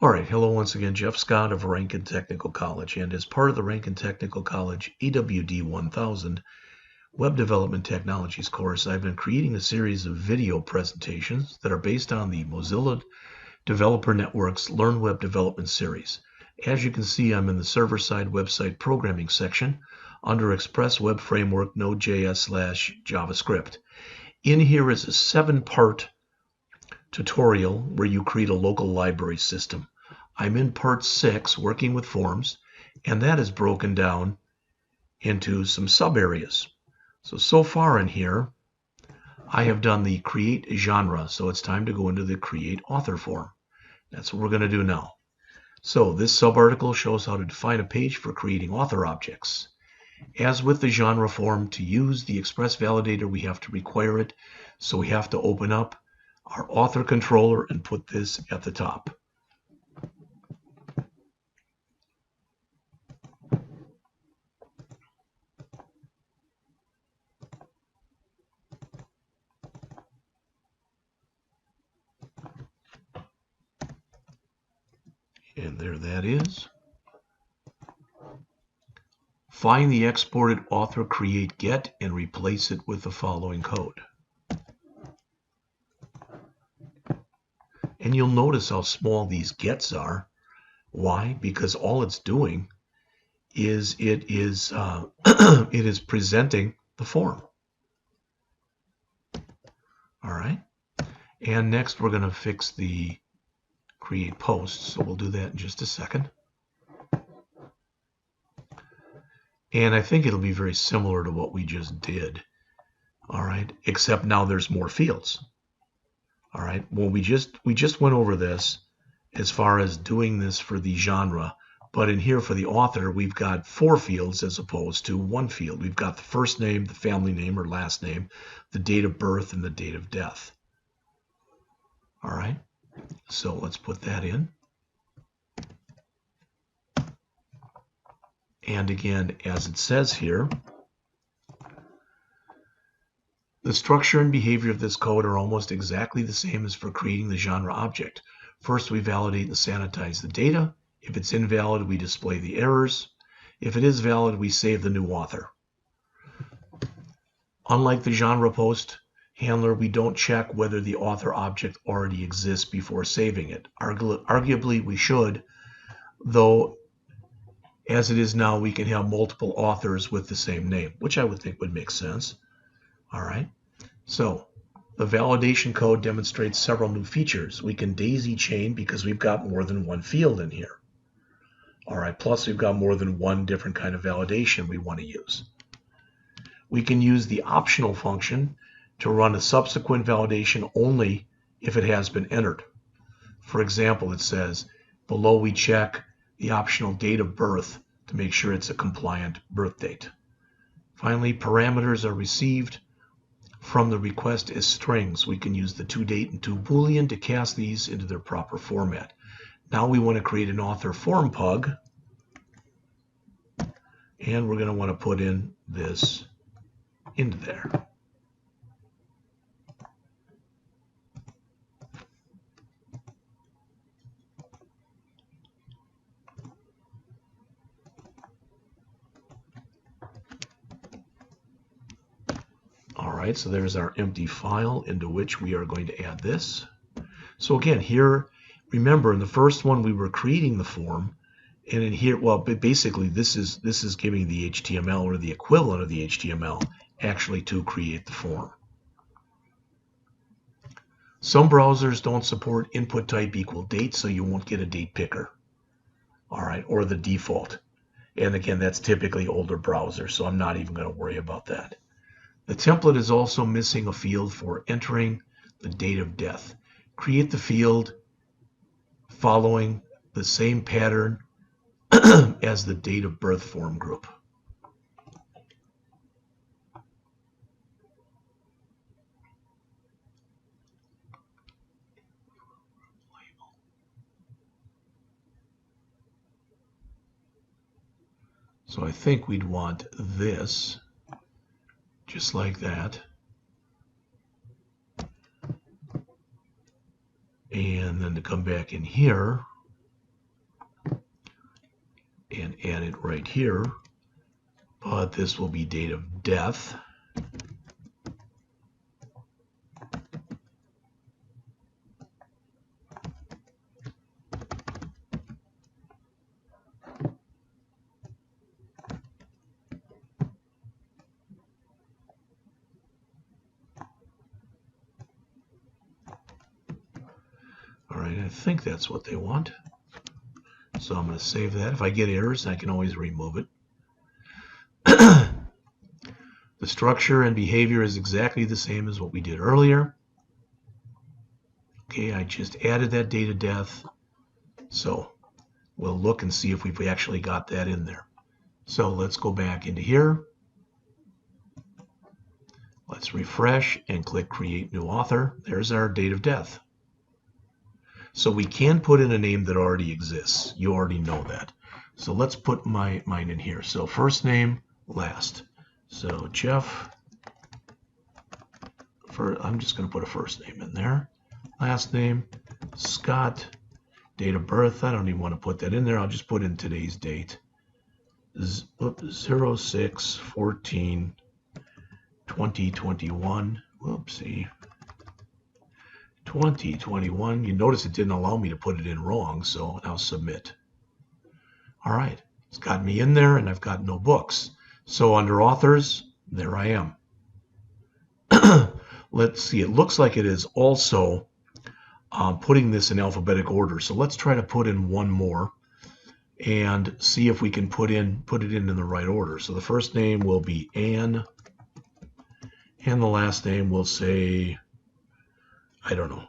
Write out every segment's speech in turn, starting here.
All right, hello once again, Jeff Scott of Rankin Technical College, and as part of the Rankin Technical College EWD 1000 Web Development Technologies course, I've been creating a series of video presentations that are based on the Mozilla Developer Network's Learn Web Development series. As you can see, I'm in the server-side website programming section under Express Web Framework Node.js/JavaScript. In here is a 7-part tutorial where you create a local library system. I'm in part 6, working with forms, and that is broken down into some sub areas. So far in here, I have done the create genre, so it's time to go into the create author form. That's what we're going to do now. So this subarticle shows how to define a page for creating author objects. As with the genre form, to use the Express Validator, we have to require it, so we have to open up our author controller and put this at the top. And there that is. Find the exported author create get and replace it with the following code. And you'll notice how small these gets are. Why? Because all it's doing is it is presenting the form. All right. And next we're going to fix the create post. So we'll do that in just a second. And I think it'll be very similar to what we just did. All right. Except now there's more fields. All right. Well, we just went over this as far as doing this for the genre. But in here for the author, we've got 4 fields as opposed to 1 field. We've got the first name, the family name or last name, the date of birth, and the date of death. All right. So let's put that in. And again, as it says here, the structure and behavior of this code are almost exactly the same as for creating the genre object. First, we validate and sanitize the data. If it's invalid, we display the errors. If it is valid, we save the new author. Unlike the genre post handler, we don't check whether the author object already exists before saving it. Arguably, we should, though as it is now, we can have multiple authors with the same name, which I would think would make sense. All right. So the validation code demonstrates several new features. We can daisy chain because we've got more than 1 field in here. All right. Plus, we've got more than 1 different kind of validation we want to use. We can use the optional function to run a subsequent validation only if it has been entered. For example, it says below we check the optional date of birth to make sure it's a compliant birth date. Finally, parameters are received from the request as strings. We can use the toDate and toBoolean to cast these into their proper format. Now we want to create an author form pug, and we're going to want to put in this into there. All right, so there's our empty file into which we are going to add this. So again, here, remember in the first one we were creating the form, and in here, well, basically this is giving the HTML or the equivalent of the HTML actually to create the form. Some browsers don't support input type equal date, so you won't get a date picker. All right, or the default. And again, that's typically older browsers, so I'm not even going to worry about that. The template is also missing a field for entering the date of death. Create the field following the same pattern as the date of birth form group. So I think we'd want this just like that. And then to come back in here, add it right here, but this will be date of death. All right, I think that's what they want. So I'm going to save that. If I get errors, I can always remove it. The structure and behavior is exactly the same as what we did earlier. Okay, I just added that date of death. So we'll look and see if we've actually got that in there. So let's go back into here. Let's refresh and click Create New Author. There's our date of death. So we can put in a name that already exists. You already know that. So let's put mine in here. So first name, last. So Jeff, I'm just going to put a first name in there. Last name, Scott. Date of birth, I don't even want to put that in there. I'll just put in today's date. 06/14/2021. Whoopsie. 2021. You notice it didn't allow me to put it in wrong, so now submit. All right, it's got me in there, and I've got no books. So under authors, there I am. Let's see, it looks like it is also putting this in alphabetic order. So let's try to put in one more and see if we can put it in the right order. So the first name will be Anne, and the last name will say, I don't know,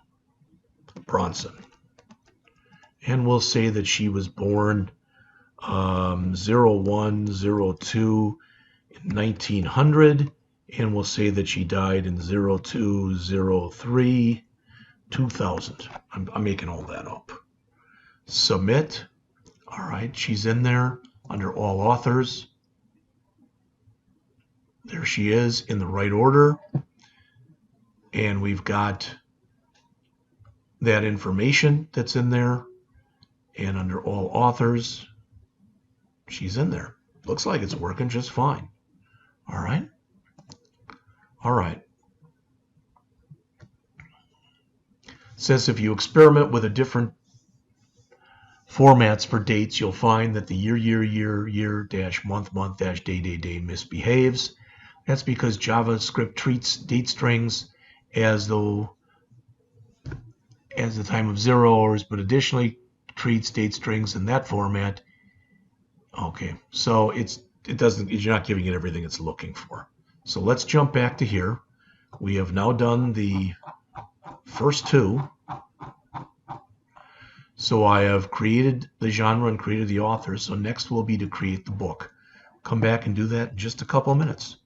Bronson. And we'll say that she was born 01/02 in 1900, and we'll say that she died in 02/03 2000. I'm making all that up. Submit. All right, she's in there under all authors. There she is in the right order. And we've got that information that's in there. And under all authors, she's in there. Looks like it's working just fine. All right. All right. It says if you experiment with a different formats for dates, you'll find that the year-month-day misbehaves. That's because JavaScript treats date strings as the time of 0 hours, but additionally treats date strings in that format. Okay, so you're not giving it everything it's looking for. So let's jump back to here. We have now done the first two. So I have created the genre and created the author. So next will be to create the book. Come back and do that in just a couple of minutes.